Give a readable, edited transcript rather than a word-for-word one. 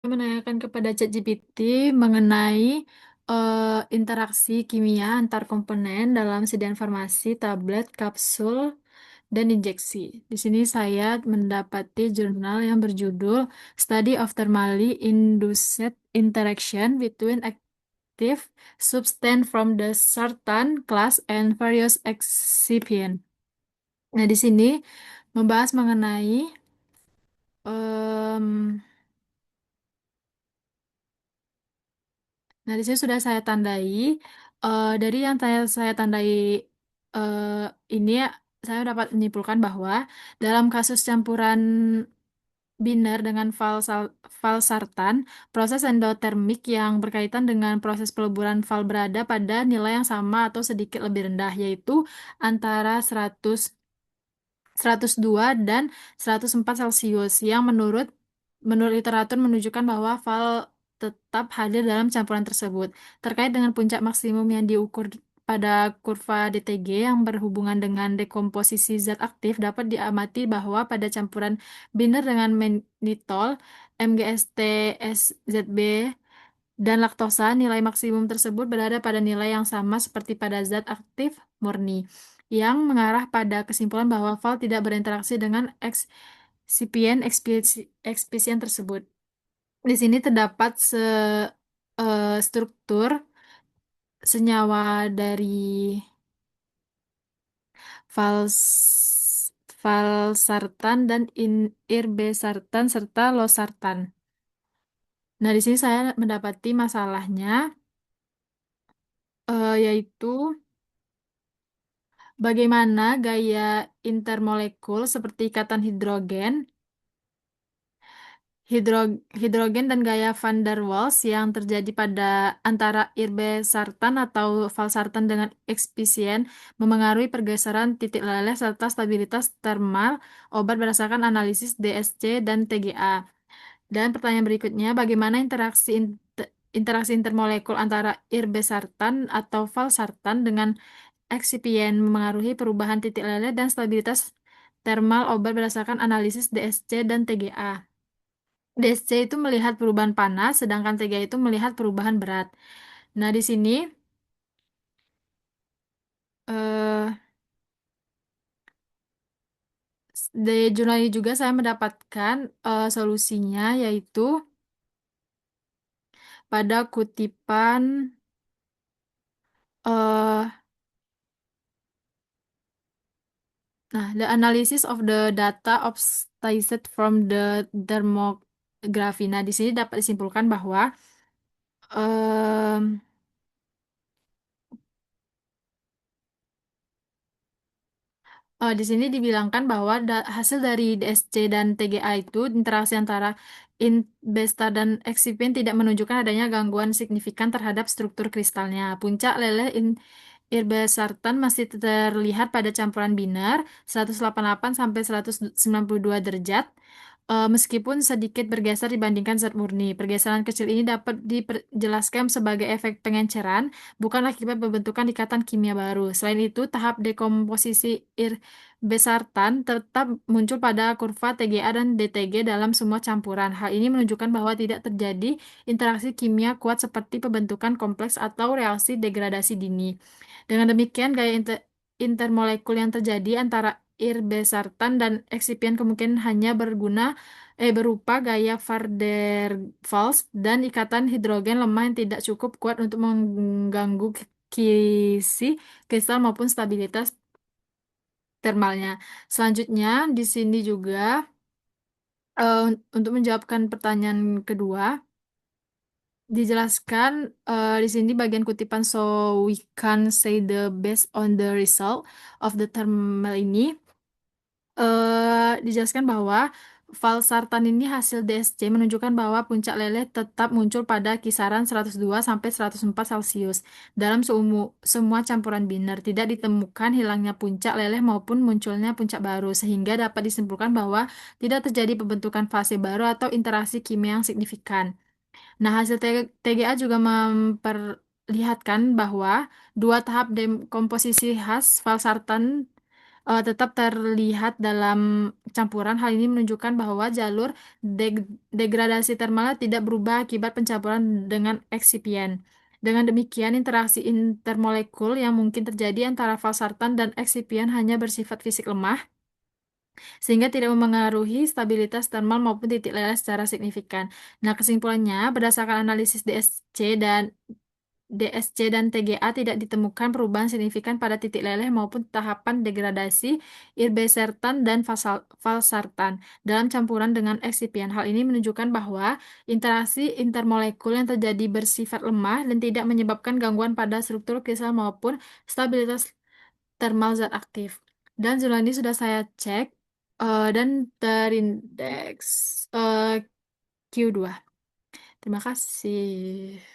Menanyakan kepada ChatGPT mengenai interaksi kimia antar komponen dalam sediaan farmasi, tablet, kapsul, dan injeksi. Di sini saya mendapati jurnal yang berjudul Study of Thermally Induced Interaction Between Active Substance from the Certain Class and Various Excipients. Nah, di sini membahas mengenai em, nah, di sini sudah saya tandai. Dari yang saya tandai eh, ini, saya dapat menyimpulkan bahwa dalam kasus campuran binder dengan valsartan, proses endotermik yang berkaitan dengan proses peleburan val berada pada nilai yang sama atau sedikit lebih rendah, yaitu antara 102 dan 104 Celcius yang menurut literatur menunjukkan bahwa val tetap hadir dalam campuran tersebut. Terkait dengan puncak maksimum yang diukur pada kurva DTG yang berhubungan dengan dekomposisi zat aktif, dapat diamati bahwa pada campuran binder dengan mannitol, MgST, SZB, dan laktosa, nilai maksimum tersebut berada pada nilai yang sama seperti pada zat aktif murni, yang mengarah pada kesimpulan bahwa val tidak berinteraksi dengan eksipien tersebut. Di sini terdapat struktur senyawa dari vals valsartan dan irbesartan serta losartan. Nah, di sini saya mendapati masalahnya, yaitu bagaimana gaya intermolekul seperti ikatan hidrogen dan gaya van der Waals yang terjadi pada antara irbesartan atau valsartan dengan ekspisien memengaruhi pergeseran titik leleh serta stabilitas termal obat berdasarkan analisis DSC dan TGA. Dan pertanyaan berikutnya, bagaimana interaksi intermolekul antara irbesartan atau valsartan dengan eksipien memengaruhi perubahan titik leleh dan stabilitas termal obat berdasarkan analisis DSC dan TGA. DSC itu melihat perubahan panas, sedangkan TGA itu melihat perubahan berat. Nah, di sini eh, di jurnal ini juga saya mendapatkan solusinya, yaitu pada kutipan eh, nah, the analysis of the data obtained from the thermography. Nah, di sini dapat disimpulkan bahwa em, di sini dibilangkan bahwa hasil dari DSC dan TGA itu interaksi antara investor dan eksipien tidak menunjukkan adanya gangguan signifikan terhadap struktur kristalnya. Puncak leleh irbesartan masih terlihat pada campuran binar 188 sampai 192 derajat. Meskipun sedikit bergeser dibandingkan zat murni, pergeseran kecil ini dapat dijelaskan sebagai efek pengenceran, bukan akibat pembentukan ikatan kimia baru. Selain itu, tahap dekomposisi irbesartan tetap muncul pada kurva TGA dan DTG dalam semua campuran. Hal ini menunjukkan bahwa tidak terjadi interaksi kimia kuat seperti pembentukan kompleks atau reaksi degradasi dini. Dengan demikian, gaya intermolekul yang terjadi antara irbesartan dan eksipien kemungkinan hanya berupa gaya van der Waals dan ikatan hidrogen lemah yang tidak cukup kuat untuk mengganggu kisi kristal maupun stabilitas termalnya. Selanjutnya, di sini juga untuk menjawabkan pertanyaan kedua, dijelaskan di sini bagian kutipan, so we can say the based on the result of the thermal ini, dijelaskan bahwa valsartan ini hasil DSC menunjukkan bahwa puncak leleh tetap muncul pada kisaran 102 sampai 104 Celcius dalam semua campuran binder. Tidak ditemukan hilangnya puncak leleh maupun munculnya puncak baru, sehingga dapat disimpulkan bahwa tidak terjadi pembentukan fase baru atau interaksi kimia yang signifikan. Nah, hasil TGA juga memperlihatkan bahwa dua tahap dekomposisi khas valsartan tetap terlihat dalam campuran. Hal ini menunjukkan bahwa jalur degradasi termalnya tidak berubah akibat pencampuran dengan eksipien. Dengan demikian, interaksi intermolekul yang mungkin terjadi antara valsartan dan eksipien hanya bersifat fisik lemah, sehingga tidak memengaruhi stabilitas thermal maupun titik leleh secara signifikan. Nah, kesimpulannya, berdasarkan analisis DSC dan TGA tidak ditemukan perubahan signifikan pada titik leleh maupun tahapan degradasi irbesertan dan valsartan dalam campuran dengan eksipien. Hal ini menunjukkan bahwa interaksi intermolekul yang terjadi bersifat lemah dan tidak menyebabkan gangguan pada struktur kristal maupun stabilitas thermal zat aktif. Dan jurnal ini sudah saya cek dan terindeks Q2. Terima kasih.